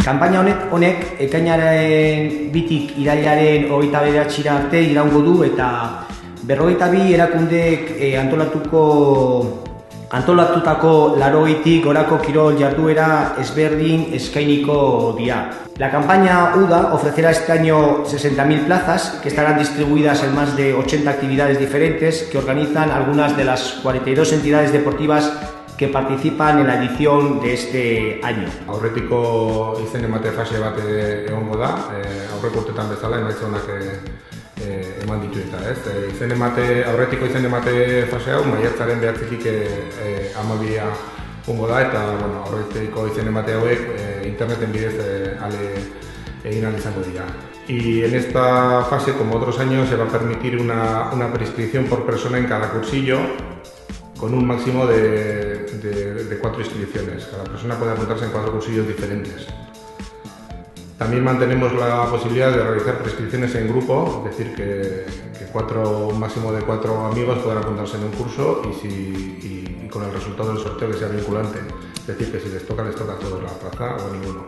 Kanpaina honek ekainaren 2tik irailaren 29 arte iraungo du eta 42 erakundek antolatutako 80tik gorako kirol jarduera ezberdin eskainiko dira. La campaña UDA ofrecerá este año 60.000 plazas que estarán distribuidas en más de 80 actividades diferentes que organizan algunas de las 42 entidades deportivas que participan en la edición de este año. Aurretiko izen emate fase bat egongo da, aurreko urtetan bezala emaitza onak eman ditu eta aurretiko izen emate fase hau maiatzaren 9tik 12 egongo da eta aurretiko izen emate hauek interneten bidez egin ahal izango dira. Y en esta fase, como otros años, se va a permitir una prescripción por persona en cada cursillo, con un máximo de 4 inscripciones. Cada persona puede apuntarse en 4 cursillos diferentes. También mantenemos la posibilidad de realizar prescripciones en grupo, es decir, que un máximo de 4 amigos puedan apuntarse en un curso y con el resultado del sorteo que sea vinculante. Es decir, que si les toca a todos la plaza o a ninguno.